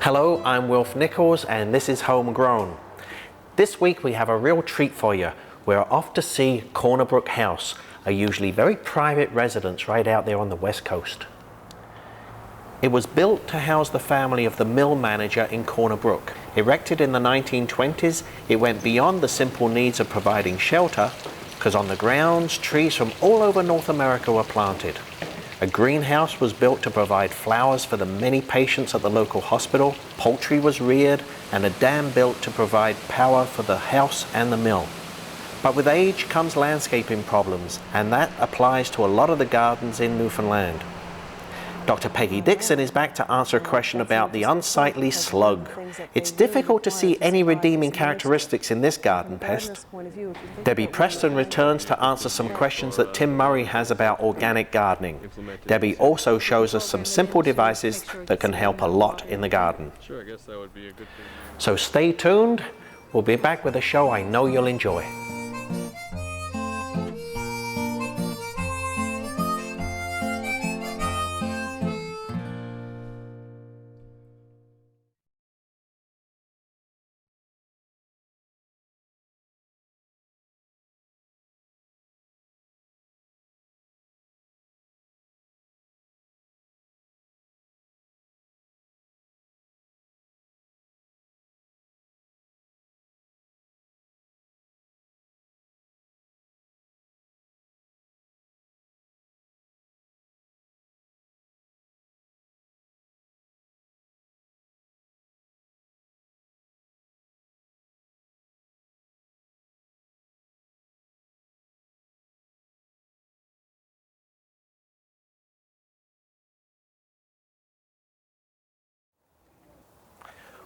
Hello, I'm Wilf Nichols and this is Homegrown. This week we have a real treat for you. We're off to see Corner Brook House, a usually very private residence right out there on the west coast. It was built to house the family of the mill manager in Corner Brook. Erected in the 1920s, it went beyond the simple needs of providing shelter, because on the grounds, trees from all over North America were planted. A greenhouse was built to provide flowers for the many patients at the local hospital, poultry was reared, and a dam built to provide power for the house and the mill. But with age comes landscaping problems, and that applies to a lot of the gardens in Newfoundland. Dr. Peggy Dixon is back to answer a question about the unsightly slug. It's difficult to see any redeeming characteristics in this garden pest. Debbie Preston returns to answer some questions that Tim Murray has about organic gardening. Debbie also shows us some simple devices that can help a lot in the garden. So stay tuned. We'll be back with a show I know you'll enjoy.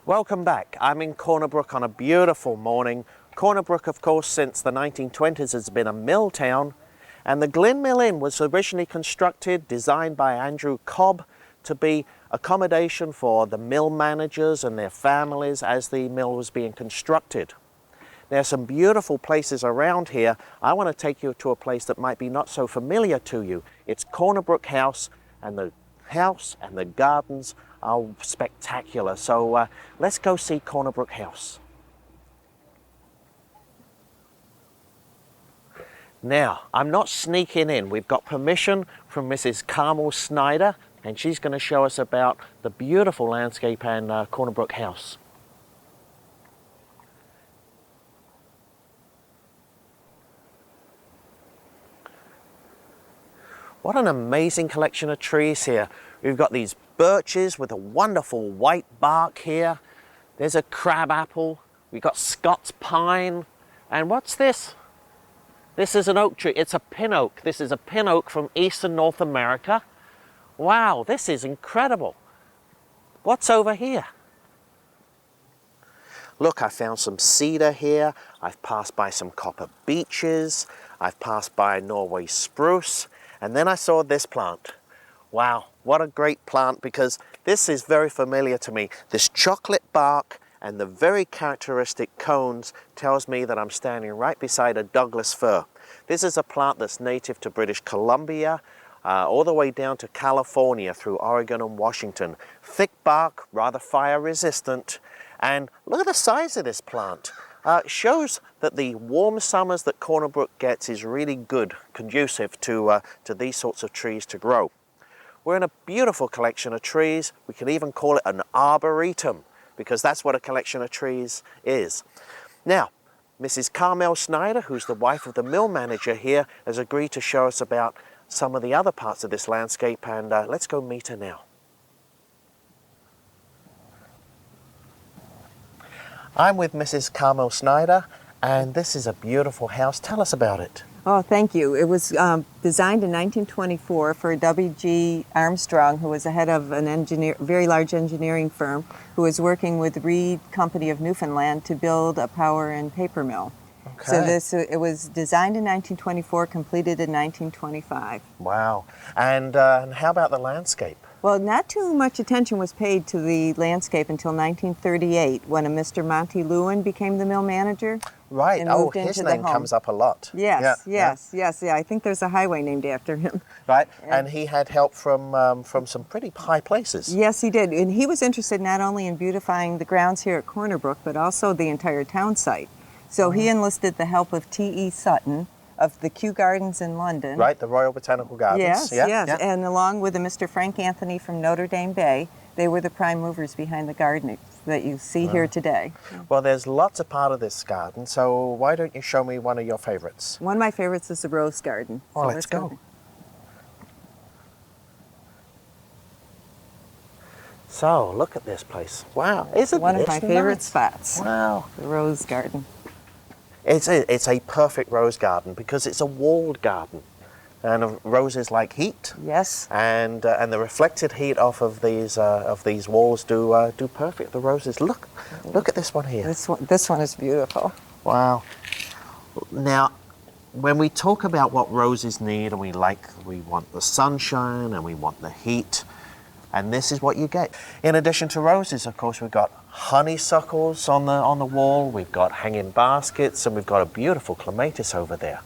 Welcome back. I'm in Corner Brook on a beautiful morning. Corner Brook, of course, since the 1920s has been a mill town, and the Glyn Mill Inn was originally constructed, designed by Andrew Cobb, to be accommodation for the mill managers and their families as the mill was being constructed. There are some beautiful places around here. I want to take you to a place that might be not so familiar to you. It's Corner Brook House, and the house and the gardens are spectacular. So let's go see Corner Brook House. Now, I'm not sneaking in. We've got permission from Mrs. Carmel Snyder, and she's going to show us about the beautiful landscape and Corner Brook House. What an amazing collection of trees here. We've got these birches with a wonderful white bark here. There's a crab apple. We've got Scots pine. And what's this? This is an oak tree. It's a pin oak. This is a pin oak from eastern North America. Wow, this is incredible. What's over here? Look, I found some cedar here. I've passed by some copper beeches. I've passed by Norway spruce. And then I saw this plant. Wow, what a great plant, because this is very familiar to me. This chocolate bark and the very characteristic cones tells me that I'm standing right beside a Douglas fir. This is a plant that's native to British Columbia, all the way down to California through Oregon and Washington. Thick bark, rather fire resistant, and look at the size of this plant. It shows that the warm summers that Corner Brook gets is really good, conducive to these sorts of trees to grow. We're in a beautiful collection of trees. We can even call it an arboretum, because that's what a collection of trees is. Now, Mrs. Carmel Snyder, who's the wife of the mill manager here, has agreed to show us about some of the other parts of this landscape, and let's go meet her now. I'm with Mrs. Carmel Snyder, and this is a beautiful house. Tell us about it. Oh, thank you. It was designed in 1924 for W.G. Armstrong, who was the head of an very large engineering firm, who was working with Reed Company of Newfoundland to build a power and paper mill. Okay. So it was designed in 1924, completed in 1925. Wow. And how about the landscape? Well, not too much attention was paid to the landscape until 1938 when a Mr. Monty Lewin became the mill manager. Right. And Oh, moved his into the name home. comes up a lot. Yes, Yeah, yes. I think there's a highway named after him. Right. And he had help from some pretty high places. Yes, he did. And he was interested not only in beautifying the grounds here at Corner Brook, but also the entire town site. So he enlisted the help of T.E. Sutton of the Kew Gardens in London. Right, the Royal Botanical Gardens. Yes, Yeah, yes. yeah. And along with a Mr. Frank Anthony from Notre Dame Bay, they were the prime movers behind the garden that you see here today. Well, there's lots of part of this garden, so why don't you show me one of your favorites? One of my favorites is the rose garden. Oh, So let's go. So, look at this place. Wow, isn't One of this my favorite nice? spots, Wow. the rose garden. It's a perfect rose garden because it's a walled garden. And roses like heat, Yes. and the reflected heat off of these walls do perfect. The roses. Look at this one here. This one is beautiful. Wow. Now, when we talk about what roses need, and we want the sunshine and we want the heat, and this is what you get. In addition to roses, of course, we've got honeysuckles on the wall. We've got hanging baskets, and we've got a beautiful clematis over there.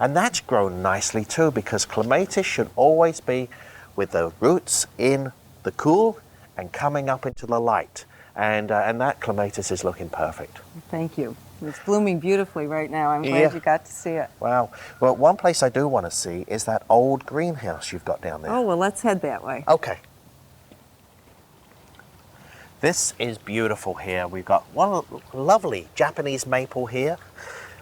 And that's grown nicely too, because clematis should always be with the roots in the cool and coming up into the light. And that clematis is looking perfect. Thank you. It's blooming beautifully right now. I'm glad Yeah. you got to see it. Wow. Well, one place I do want to see is that old greenhouse you've got down there. Oh, well, let's head that way. Okay. This is beautiful here. We've got one lovely Japanese maple here.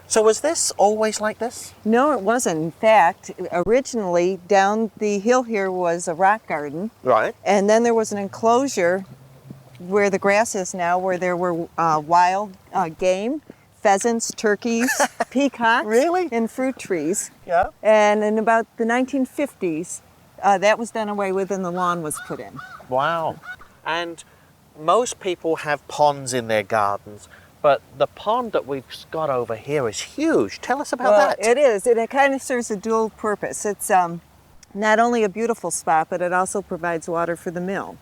So was this always like this? No, it wasn't. In fact, originally down the hill here was a rock garden, Right. and then there was an enclosure where the grass is now, where there were wild game, pheasants, turkeys, peacocks, Really? and fruit trees. Yeah. And in about the 1950s, that was done away with and the lawn was put in. Wow. And most people have ponds in their gardens, but the pond that we've got over here is huge. Tell us about Well, that. it is. It kind of serves a dual purpose. It's not only a beautiful spot, but it also provides water for the mill.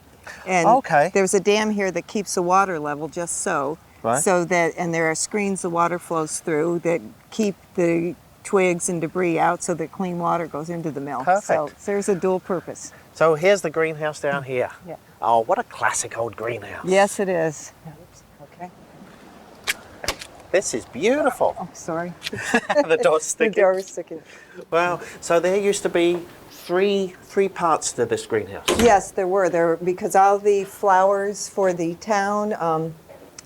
And Okay. there's a dam here that keeps the water level just so. Right. So that, and there are screens the water flows through that keep the twigs and debris out so that clean water goes into the mill. Perfect. So there's a dual purpose. So here's the greenhouse down here. Yeah. Oh, what a classic old greenhouse. Yes, it is. Okay. This is beautiful. Oh, sorry. The door's The sticking. door is sticking. Wow. So there used to be three parts to this greenhouse. Yes, there were. Because all the flowers for the town,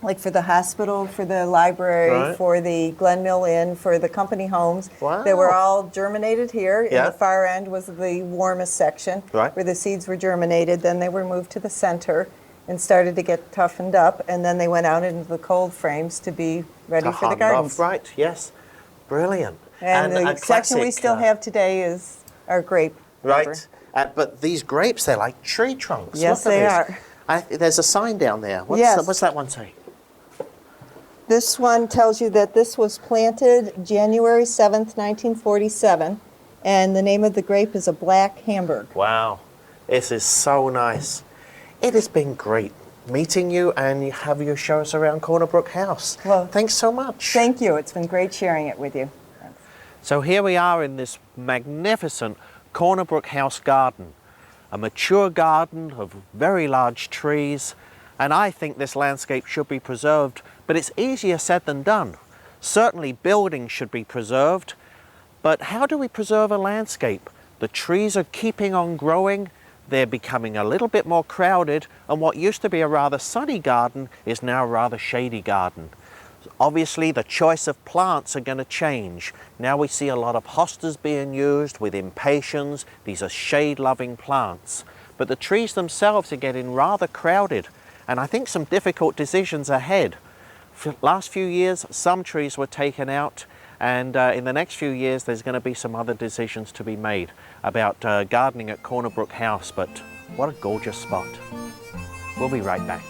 like for the hospital, for the library, Right. for the Glen Mill Inn, for the company homes, Wow. they were all germinated here. Yeah. In the far end was the warmest section, Right. where the seeds were germinated. Then they were moved to the center and started to get toughened up, and then they went out into the cold frames to be ready To for the hung gardens. off, right, yes. Brilliant. And the a section we classic, still have today is our grape arbor. Right. But these grapes, they're like tree trunks. Yes, Look at they this. are. There's a sign down there. Yes. What's that one say? This one tells you that this was planted January 7th, 1947, and the name of the grape is a Black Hamburg. Wow. This is so nice. It has been great meeting you and have you show us around Corner Brook House. Well, thanks so much. Thank you. It's been great sharing it with you. So here we are in this magnificent Corner Brook House garden, a mature garden of very large trees, and I think this landscape should be preserved, but it's easier said than done. Certainly buildings should be preserved, but how do we preserve a landscape? The trees are keeping on growing, they're becoming a little bit more crowded, and what used to be a rather sunny garden is now a rather shady garden. Obviously, the choice of plants are going to change. Now we see a lot of hostas being used with impatiens. These are shade-loving plants. But the trees themselves are getting rather crowded, and I think some difficult decisions ahead. For the last few years, some trees were taken out, and in the next few years, there's going to be some other decisions to be made about gardening at Corner Brook House. But what a gorgeous spot. We'll be right back.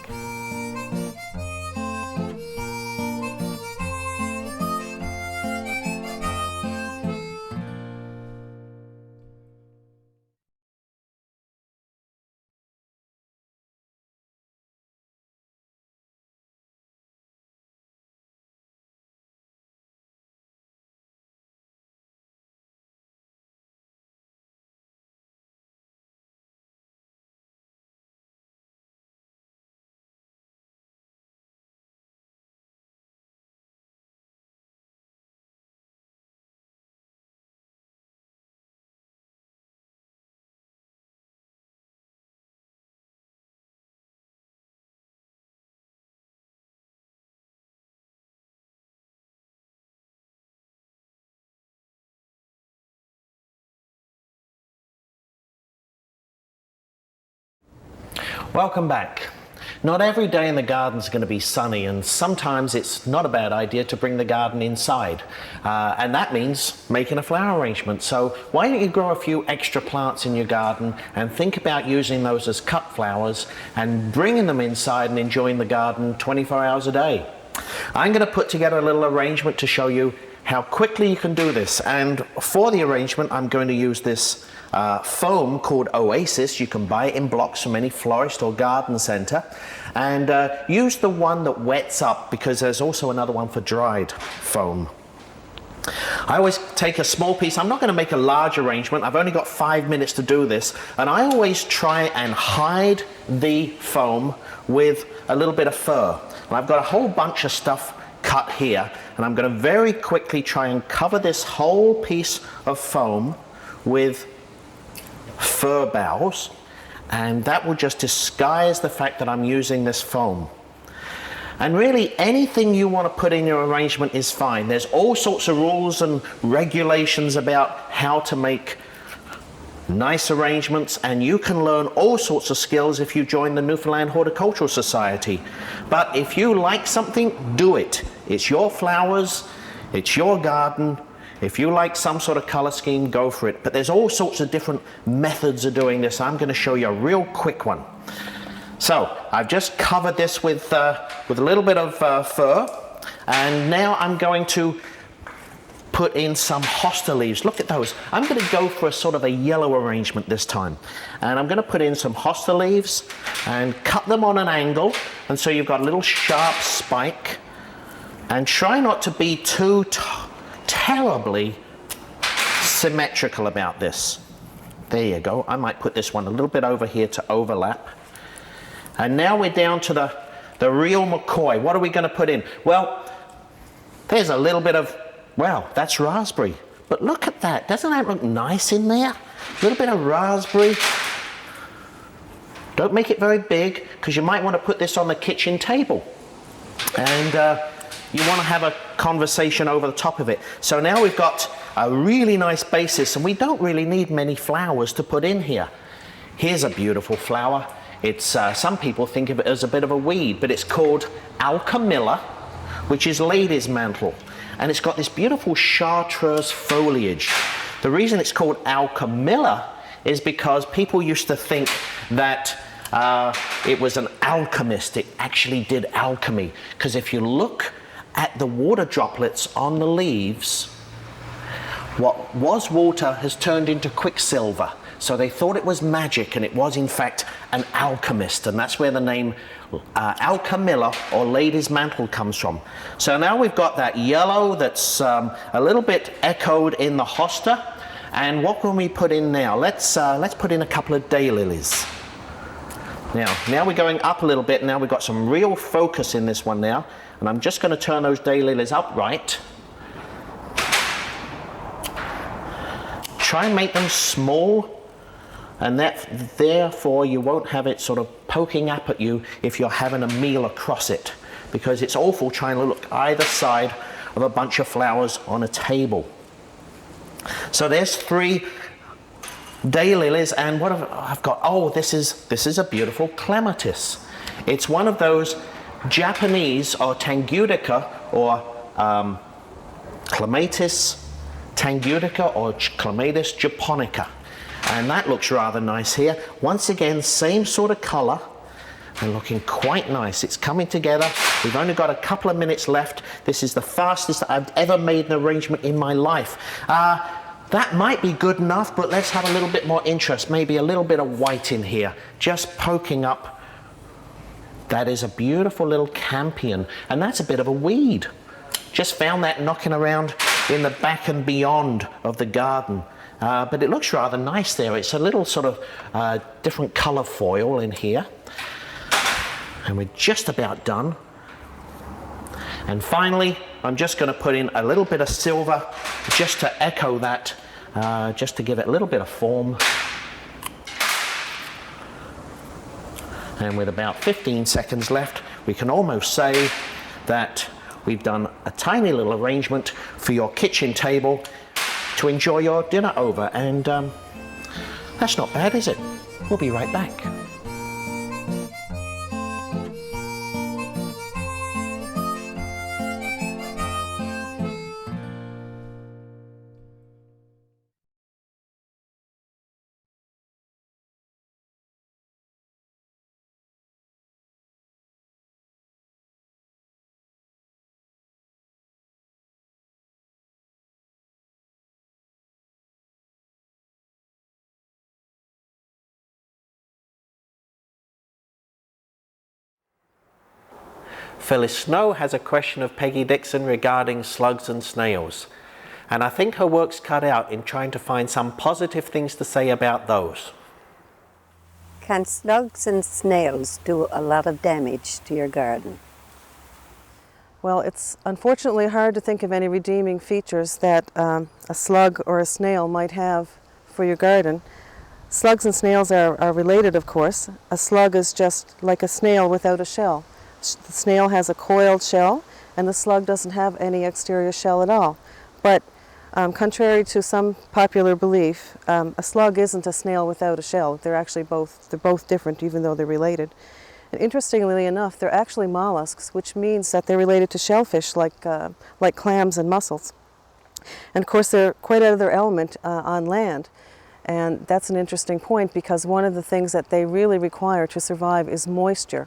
Welcome back. Not every day in the garden is going to be sunny, and sometimes it's not a bad idea to bring the garden inside. And that means making a flower arrangement. So why don't you grow a few extra plants in your garden and think about using those as cut flowers and bringing them inside and enjoying the garden 24 hours a day. I'm going to put together a little arrangement to show you how quickly you can do this. And for the arrangement, I'm going to use this foam called Oasis. You can buy it in blocks from any florist or garden center, and use the one that wets up, because there's also another one for dried foam. I always take a small piece. I'm not going to make a large arrangement. I've only got 5 minutes to do this, and I always try and hide the foam with a little bit of fur. And I've got a whole bunch of stuff cut here, and I'm going to very quickly try and cover this whole piece of foam with fir boughs, and that will just disguise the fact that I'm using this foam. And really, anything you want to put in your arrangement is fine. There's all sorts of rules and regulations about how to make nice arrangements, and you can learn all sorts of skills if you join the Newfoundland Horticultural Society. But if you like something, do it. It's your flowers, it's your garden. If you like some sort of color scheme, go for it. But there's all sorts of different methods of doing this. I'm going to show you a real quick one. So I've just covered this with a little bit of fur, and now I'm going to put in some hosta leaves. Look at those. I'm going to go for a sort of a yellow arrangement this time, and I'm going to put in some hosta leaves and cut them on an angle, and so you've got a little sharp spike, and try not to be too terribly symmetrical about this. There you go. I might put this one a little bit over here to overlap. And now we're down to the real McCoy. What are we going to put in? Well, there's a little bit of, well, that's raspberry. But look at that. Doesn't that look nice in there? A little bit of raspberry. Don't make it very big, because you might want to put this on the kitchen table. And you want to have a conversation over the top of it. So now we've got a really nice basis, and we don't really need many flowers to put in here. Here's a beautiful flower. It's some people think of it as a bit of a weed, but it's called Alchemilla, which is lady's mantle, and it's got this beautiful chartreuse foliage. The reason it's called Alchemilla is because people used to think that it was an alchemist. It actually did alchemy, because if you look at the water droplets on the leaves, what was water has turned into quicksilver. So they thought it was magic, and it was in fact an alchemist, and that's where the name Alchemilla, or lady's mantle, comes from. So now we've got that yellow that's a little bit echoed in the hosta, and what can we put in now? Let's put in a couple of daylilies. Now we're going up a little bit. Now we've got some real focus in this one now, and I'm just going to turn those daylilies upright. Try and make them small, and that therefore you won't have it sort of poking up at you if you're having a meal across it, because it's awful trying to look either side of a bunch of flowers on a table. So there's 3 daylilies, and what I've got, oh, this is a beautiful clematis. It's one of those Japanese, or Tangutica, or Clematis Tangutica, or Clematis japonica. And that looks rather nice here. Once again, same sort of color, and looking quite nice. It's coming together. We've only got a couple of minutes left. This is the fastest I've ever made an arrangement in my life. That might be good enough, but let's have a little bit more interest. Maybe a little bit of white in here, just poking up. That is a beautiful little campion, and that's a bit of a weed. Just found that knocking around in the back and beyond of the garden. But it looks rather nice there. It's a little sort of different color foil in here. And we're just about done. And finally, I'm just going to put in a little bit of silver just to echo that, just to give it a little bit of form. And with about 15 seconds left, we can almost say that we've done a tiny little arrangement for your kitchen table to enjoy your dinner over. And that's not bad, is it? We'll be right back. Phyllis Snow has a question of Peggy Dixon regarding slugs and snails. And I think her work's cut out in trying to find some positive things to say about those. Can slugs and snails do a lot of damage to your garden? Well, it's unfortunately hard to think of any redeeming features that a slug or a snail might have for your garden. Slugs and snails are related, of course. A slug is just like a snail without a shell. The snail has a coiled shell, and the slug doesn't have any exterior shell at all. But contrary to some popular belief, a slug isn't a snail without a shell. They're both different, even though they're related. And interestingly enough, they're actually mollusks, which means that they're related to shellfish like clams and mussels. And of course, they're quite out of their element on land. And that's an interesting point because one of the things that they really require to survive is moisture.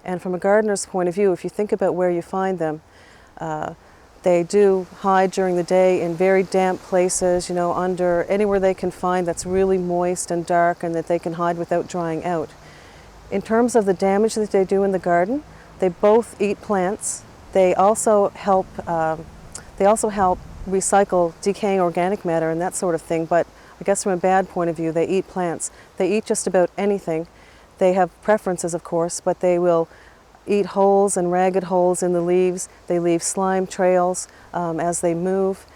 And from a gardener's point of view, if you think about where you find them, they do hide during the day in very damp places, under anywhere they can find that's really moist and dark and that they can hide without drying out. In terms of the damage that they do in the garden, they both eat plants. They also help recycle decaying organic matter and that sort of thing, but I guess from a bad point of view, they eat plants. They eat just about anything. They have preferences, of course, but they will eat holes and ragged holes in the leaves. They leave slime trails as they move.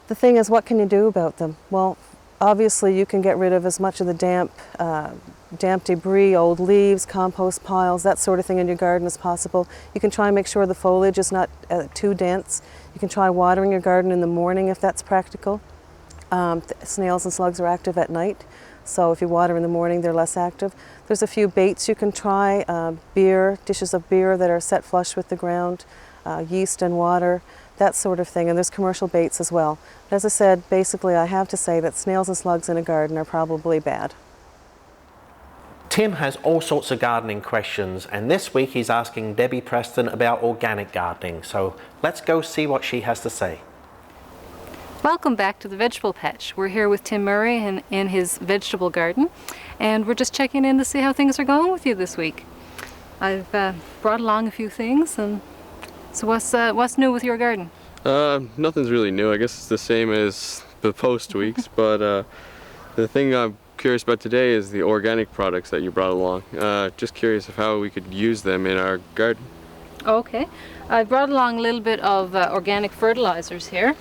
The thing is, what can you do about them? Well, obviously you can get rid of as much of the damp debris, old leaves, compost piles, that sort of thing in your garden as possible. You can try and make sure the foliage is not too dense. You can try watering your garden in the morning if that's practical. Snails and slugs are active at night, so if you water in the morning, they're less active. There's a few baits you can try, dishes of beer that are set flush with the ground, yeast and water, that sort of thing, and there's commercial baits as well. But as I said, basically I have to say that snails and slugs in a garden are probably bad. Tim has all sorts of gardening questions, and this week he's asking Debbie Preston about organic gardening, so let's go see what she has to say. Welcome back to the Vegetable Patch. We're here with Tim Murray in his vegetable garden, and we're just checking in to see how things are going with you this week. I've brought along a few things, and so what's new with your garden? Nothing's really new. I guess it's the same as the post weeks, but the thing I'm curious about today is the organic products that you brought along. Just curious of how we could use them in our garden. Okay, I brought along a little bit of organic fertilizers here.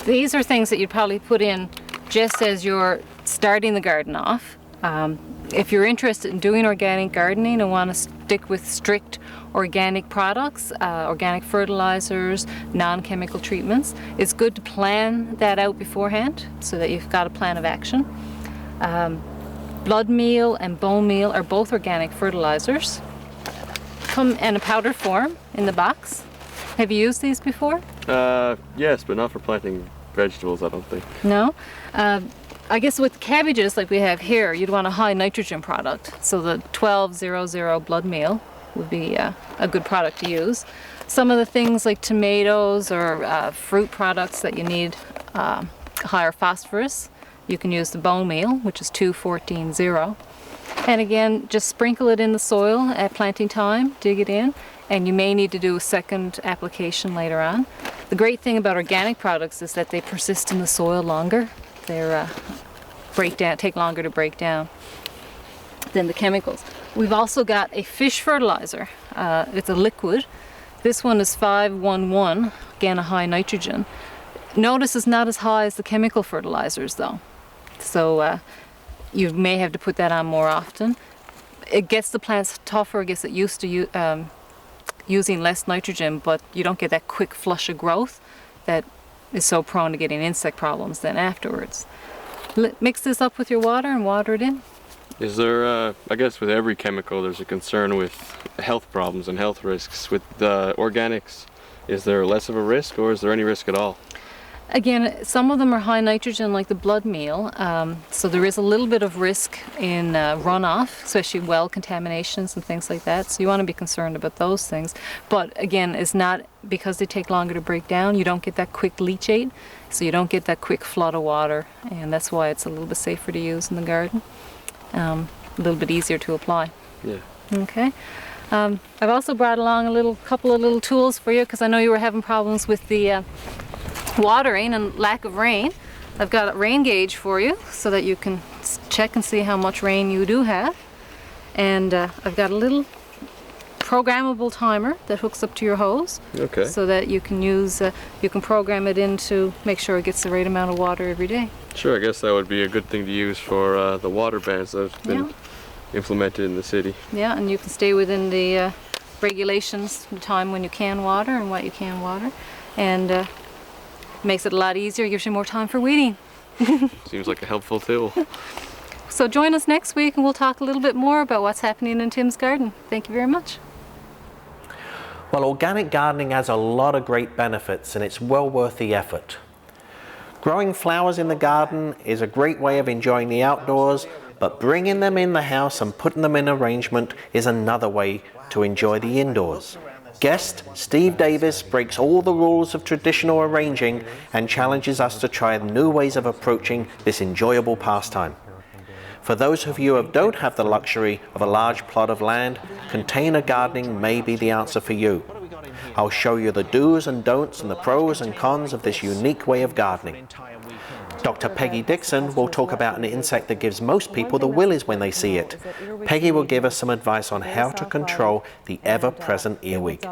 These are things that you'd probably put in just as you're starting the garden off. If you're interested in doing organic gardening and want to stick with strict organic products, organic fertilizers, non-chemical treatments, it's good to plan that out beforehand so that you've got a plan of action. Blood meal and bone meal are both organic fertilizers. Come in a powder form in the box. Have you used these before? Yes, but not for planting vegetables, I don't think. No? I guess with cabbages like we have here, you'd want a high nitrogen product. So the 1200 blood meal would be a good product to use. Some of the things like tomatoes or fruit products that you need higher phosphorus, you can use the bone meal, which is 214-0. And again, just sprinkle it in the soil at planting time, dig it in, and you may need to do a second application later on. The great thing about organic products is that they persist in the soil longer. They're take longer to break down than the chemicals. We've also got a fish fertilizer. It's a liquid. This one is 511, again a high nitrogen. Notice it's not as high as the chemical fertilizers though. So you may have to put that on more often. It gets the plants tougher, it gets it used to using less nitrogen, but you don't get that quick flush of growth that is so prone to getting insect problems then afterwards. Mix this up with your water and water it in. Is there, I guess with every chemical there's a concern with health problems and health risks. With the organics, is there less of a risk or is there any risk at all? Again, some of them are high nitrogen like the blood meal, so there is a little bit of risk in runoff, especially well contaminations and things like that, so you want to be concerned about those things. But again, it's not because they take longer to break down, you don't get that quick leachate, so you don't get that quick flood of water, and that's why it's a little bit safer to use in the garden, a little bit easier to apply. Yeah. Okay. I've also brought along a couple of little tools for you because I know you were having problems with the watering and lack of rain. I've got a rain gauge for you so that you can check and see how much rain you do have. And I've got a little programmable timer that hooks up to your hose. Okay. So that you can you can program it in to make sure it gets the right amount of water every day. Sure, I guess that would be a good thing to use for the water bans that have been implemented in the city. Yeah, and you can stay within the regulations, the time when you can water and what you can water. And makes it a lot easier, gives you more time for weeding. Seems like a helpful tool. So join us next week and we'll talk a little bit more about what's happening in Tim's garden. Thank you very much. Well, organic gardening has a lot of great benefits and it's well worth the effort. Growing flowers in the garden is a great way of enjoying the outdoors, but bringing them in the house and putting them in arrangement is another way to enjoy the indoors. Guest Steve Davis breaks all the rules of traditional arranging and challenges us to try new ways of approaching this enjoyable pastime. For those of you who don't have the luxury of a large plot of land, container gardening may be the answer for you. I'll show you the do's and don'ts and the pros and cons of this unique way of gardening. Dr. Peggy Dixon will talk about an insect that gives most people the willies when they see it. Peggy will give us some advice on how to control the ever-present earwig.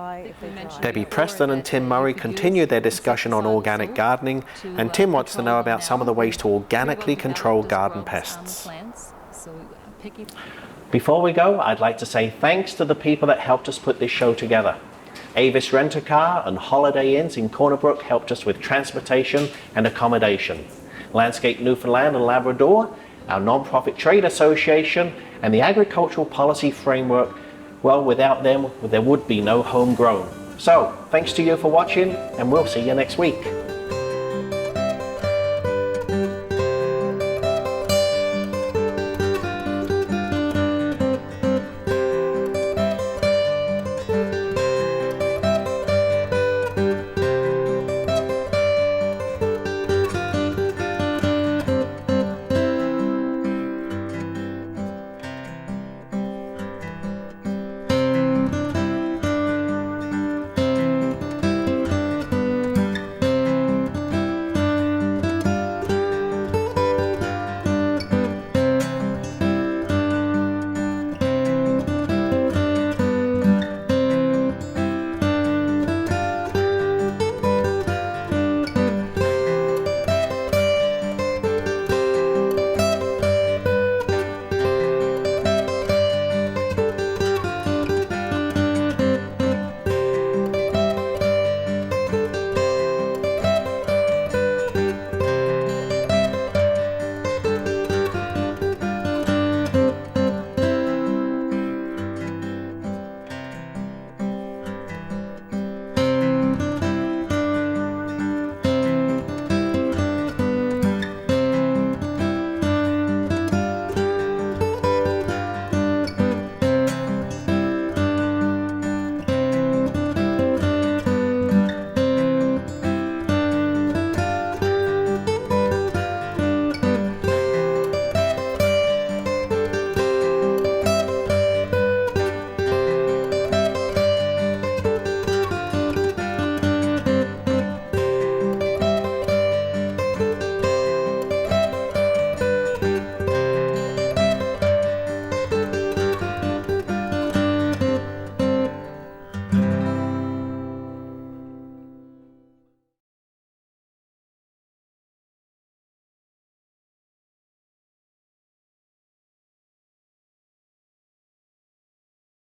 Debbie Preston and Tim Murray continue their discussion on organic gardening, and Tim wants to know about some of the ways to organically control garden pests. Before we go, I'd like to say thanks to the people that helped us put this show together. Avis Rent-A-Car and Holiday Inns in Corner Brook helped us with transportation and accommodation. Landscape Newfoundland and Labrador, our non-profit trade association, and the agricultural policy framework, well, without them, there would be no Homegrown. So, thanks to you for watching, and we'll see you next week.